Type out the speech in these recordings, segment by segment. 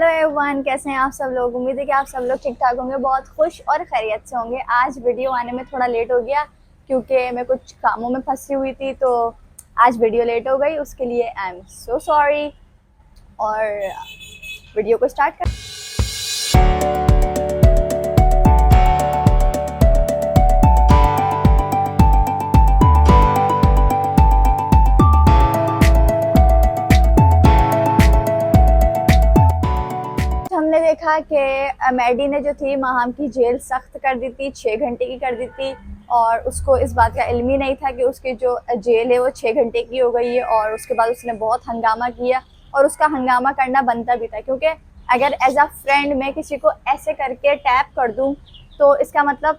Hello everyone, कैसे हैं आप सब लोग। उम्मीद है कि आप सब लोग ठीक ठाक होंगे, बहुत खुश और खैरियत से होंगे। आज वीडियो आने में थोड़ा लेट हो गया क्योंकि मैं कुछ कामों में फंसी हुई थी, तो आज वीडियो लेट हो गई। उसके लिए आई एम सो सॉरी। और वीडियो को स्टार्ट कर। हमने देखा कि मैडी ने जो थी माहम की जेल सख्त कर दी थी, 6 घंटे की कर दी थी। और उसको इस बात का इल्म ही नहीं था कि उसकी जो जेल है वो 6 घंटे की हो गई है। और उसके बाद उसने बहुत हंगामा किया और उसका हंगामा करना बनता भी था, क्योंकि अगर एज अ फ्रेंड मैं किसी को ऐसे करके टैप कर दूं तो इसका मतलब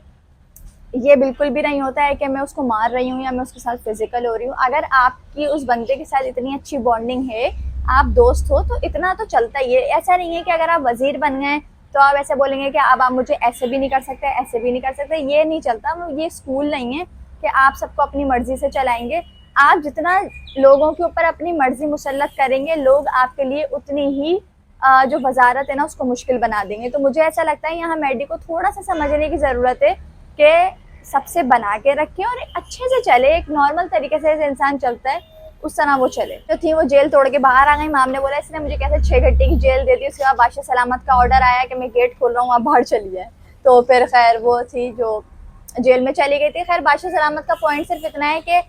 ये बिल्कुल भी नहीं होता है कि मैं उसको मार रही हूँ या मैं उसके साथ फिजिकल हो रही हूँ। अगर आपकी उस बंदे के साथ इतनी अच्छी बॉन्डिंग है, आप दोस्त हो, तो इतना तो चलता ही है। ऐसा नहीं है कि अगर आप वजीर बन गए तो आप ऐसे बोलेंगे कि अब आप मुझे ऐसे भी नहीं कर सकते, ऐसे भी नहीं कर सकते। ये नहीं चलता। ये स्कूल नहीं है कि आप सबको अपनी मर्जी से चलाएंगे। आप जितना लोगों के ऊपर अपनी मर्जी मुसल्लत करेंगे, लोग आपके लिए उतनी ही जो वजारत है ना उसको मुश्किल बना देंगे। तो मुझे ऐसा लगता है यहाँ मैडी को थोड़ा सा समझने की ज़रूरत है कि सबसे बना के रखे और अच्छे से चले, एक नॉर्मल तरीके से जैसे इंसान चलता है उस तरह वो चले। जो थी वो जेल तोड़ के बाहर आ गई। माम ने बोला इसने मुझे कैसे 6 घंटे की जेल दे दी। उसके बाद बादशाह सलामत का ऑर्डर आया कि मैं गेट खोल रहा हूँ, आप बाहर चली जाए। तो फिर खैर वो थी जो जेल में चली गई थी। खैर बादशाह सलामत का पॉइंट सिर्फ इतना है कि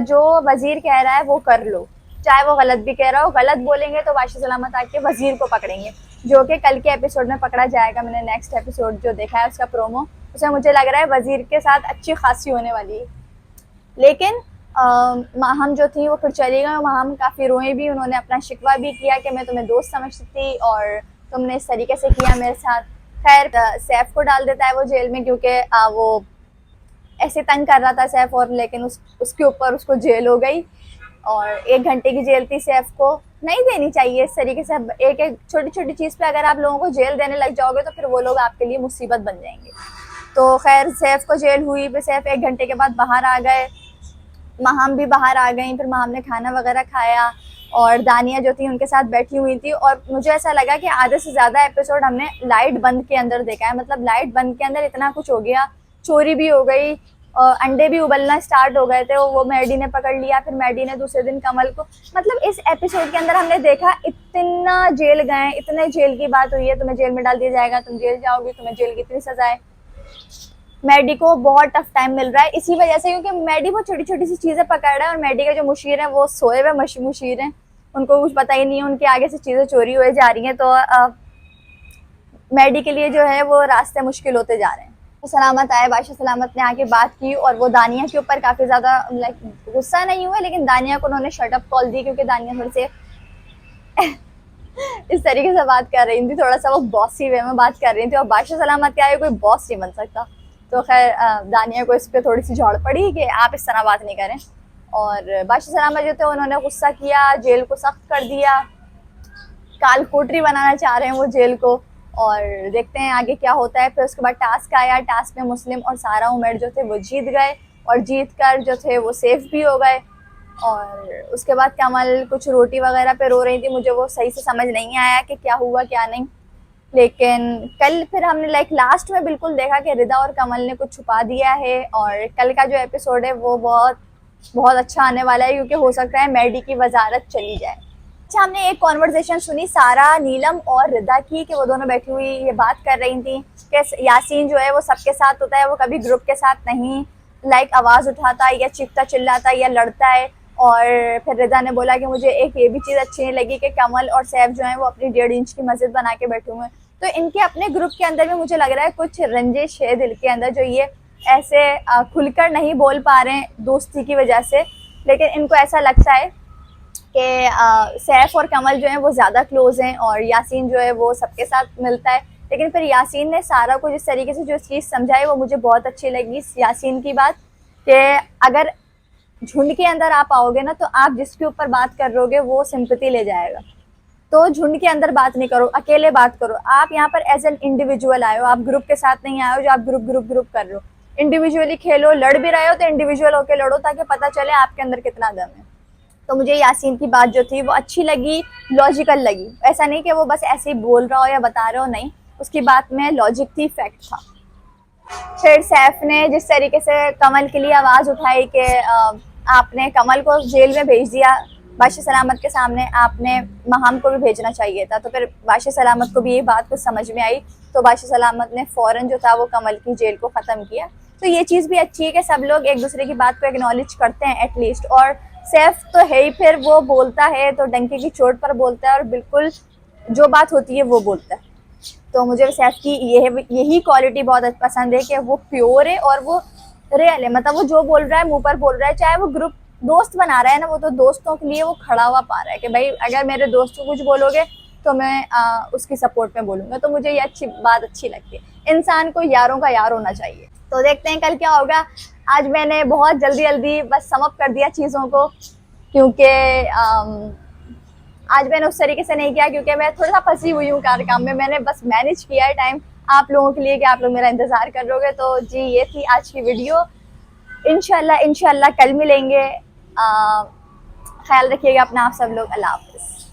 जो वजीर कह रहा है वो कर लो, चाहे वो गलत भी कह रहा हो। गलत बोलेंगे तो बादशाह सलामत आके वजीर को पकड़ेंगे, जो कि कल के एपिसोड में पकड़ा जाएगा। मैंने नेक्स्ट एपिसोड जो देखा है उसका प्रोमो, उसमें मुझे लग रहा है वजीर के साथ अच्छी खासी होने वाली है। लेकिन माहम जो थी वो फिर चली गई। माहम काफ़ी रोए भी, उन्होंने अपना शिकवा भी किया कि मैं तुम्हें दोस्त समझती थी और तुमने इस तरीके से किया मेरे साथ। खैर सैफ को डाल देता है वो जेल में, क्योंकि वो ऐसे तंग कर रहा था सैफ। और लेकिन उसके ऊपर उसको जेल हो गई और 1 घंटे की जेल थी। सैफ को नहीं देनी चाहिए इस तरीके से। एक एक छोटी छोटी चीज़ पे अगर आप लोगों को जेल देने लग जाओगे तो फिर वो लोग आपके लिए मुसीबत बन जाएंगे। तो खैर सैफ को जेल हुई, फिर सैफ 1 घंटे के बाद बाहर आ गए। माहम भी बाहर आ गई। फिर माहम ने खाना वगैरह खाया और दानिया जो थी उनके साथ बैठी हुई थी। और मुझे ऐसा लगा कि आधे से ज़्यादा एपिसोड हमने लाइट बंद के अंदर देखा है। मतलब लाइट बंद के अंदर इतना कुछ हो गया, चोरी भी हो गई, अंडे भी उबलना स्टार्ट हो गए थे, वो मैडी ने पकड़ लिया। फिर मैडी ने दूसरे दिन कमल को, मतलब इस एपिसोड के अंदर हमने देखा इतना जेल गए, इतने जेल की बात हुई है। तुम्हें जेल में डाल दिया जाएगा, तुम जेल जाओगे, तुम्हें जेल की इतनी सजा है। मैडी को बहुत टफ टाइम मिल रहा है इसी वजह से, क्योंकि मैडी बहुत छोटी छोटी सी चीज़ें पकड़ रहा है। और मैडी के जो मुशीर हैं वो सोए हुए मुशीर हैं, उनको कुछ पता ही नहीं है, उनके आगे से चीज़ें चोरी हुए जा रही हैं। तो मैडी के लिए जो है वो रास्ते मुश्किल होते जा रहे हैं। तो सलामत आए, बादशाह सलामत ने आके बात की और वो दानिया के ऊपर काफ़ी ज़्यादा लाइक गुस्सा नहीं हुआ, लेकिन दानिया को उन्होंने शट अप कॉल दी, क्योंकि दानिया थोड़ी से इस तरीके से बात कर रही थी, थोड़ा सा वो बॉसी वे में बात कर रही थी। और बादशाह सलामत क्या है, कोई बॉस नहीं बन सकता। तो खैर दानिया को इस पर थोड़ी सी झोड़ पड़ी कि आप इस तरह बात नहीं करें। और बादशाह सलामत जो थे उन्होंने गुस्सा किया, जेल को सख्त कर दिया, काल कोठरी बनाना चाह रहे हैं वो जेल को। और देखते हैं आगे क्या होता है। फिर उसके बाद टास्क आया। टास्क में मुस्लिम और सारा उमर जो थे वो जीत गए और जीत कर जो थे वो सेफ भी हो गए। और उसके बाद कमल कुछ रोटी वगैरह पे रो रही थी, मुझे वो सही से समझ नहीं आया कि क्या हुआ क्या नहीं। लेकिन कल फिर हमने लाइक लास्ट में बिल्कुल देखा कि रिदा और कमल ने कुछ छुपा दिया है। और कल का जो एपिसोड है वो बहुत बहुत अच्छा आने वाला है, क्योंकि हो सकता है मैडी की वजारत चली जाए। अच्छा, हमने एक कॉन्वर्सेशन सुनी सारा, नीलम और रिदा की, कि वो दोनों बैठी हुई ये बात कर रही थी कि यासीन जो है वो सबके साथ होता है, वो कभी ग्रुप के साथ नहीं लाइक आवाज़ उठाता या चीखता चिल्लाता या लड़ता है। और फिर रिदा ने बोला कि मुझे एक ये भी चीज़ अच्छी नहीं लगी कि कमल और सैफ जो है वो अपनी 1.5 इंच की मस्जिद बना के बैठे हुए हैं। तो इनके अपने ग्रुप के अंदर भी मुझे लग रहा है कुछ रंजिश है दिल के अंदर, जो ये ऐसे खुलकर नहीं बोल पा रहे हैं दोस्ती की वजह से। लेकिन इनको ऐसा लगता है कि सैफ और कमल जो है वो ज़्यादा क्लोज हैं और यासीन जो है वो सबके साथ मिलता है। लेकिन फिर यासीन ने सारा कुछ इस तरीके से जो चीज़ समझाई वो मुझे बहुत अच्छी लगी। यासीन की बात कि अगर झुंड के अंदर आप आओगे ना तो आप जिसके ऊपर बात कर रहोगे वो सिंपैथी ले जाएगा। तो झुंड के अंदर बात नहीं करो, अकेले बात करो। आप यहाँ पर एज एन इंडिविजुअल आए हो, आप ग्रुप के साथ नहीं आए हो जो आप ग्रुप ग्रुप ग्रुप कर रहे हो। इंडिविजुअली खेलो, लड़ भी रहे हो तो इंडिविजुअल होके लड़ो, ताकि पता चले आपके अंदर कितना दम है। तो मुझे यासीन की बात जो थी वो अच्छी लगी, लॉजिकल लगी। ऐसा नहीं कि वो बस ऐसे ही बोल रहा हो या बता रहा हो, नहीं, उसकी बात में लॉजिक थी, फैक्ट था। फिर सैफ ने जिस तरीके से कमल के लिए आवाज़ उठाई कि आपने कमल को जेल में भेज दिया बादशाह सलामत के सामने, आपने महाम को भी भेजना चाहिए था। तो फिर बादशाह सलामत को भी ये बात कुछ समझ में आई, तो बादशाह सलामत ने फ़ौरन जो था वो कमल की जेल को ख़त्म किया। तो ये चीज़ भी अच्छी है कि सब लोग एक दूसरे की बात को एक्नॉलेज करते हैं एटलीस्ट। और सैफ तो है ही, फिर वो बोलता है तो डंके की चोट पर बोलता है और बिल्कुल जो बात होती है वो बोलता है। तो मुझे सैफ की यही क्वालिटी बहुत पसंद है कि वो प्योर है और वो रियल है। मतलब वो जो बोल रहा है मुंह पर बोल रहा है, चाहे वो ग्रुप दोस्त बना रहा है ना, वो तो दोस्तों के लिए वो खड़ा हुआ पा रहा है कि भाई अगर मेरे दोस्त को कुछ बोलोगे तो मैं उसकी सपोर्ट में बोलूँगा। तो मुझे ये बात अच्छी लगती है। इंसान को यारों का यार होना चाहिए। तो देखते हैं कल क्या होगा। आज मैंने बहुत जल्दी जल्दी बस समअप कर दिया चीज़ों को, क्योंकि आज मैंने उस तरीके से नहीं किया, क्योंकि मैं थोड़ा सा फंसी हुई हूँ कार काम में। मैंने बस मैनेज किया है टाइम आप लोगों के लिए कि आप लोग मेरा इंतज़ार कर रहोगे। तो जी ये थी आज की वीडियो। इंशाल्लाह कल मिलेंगे। ख्याल रखिएगा अपना आप सब लोग। अल्लाह हाफ़िज़।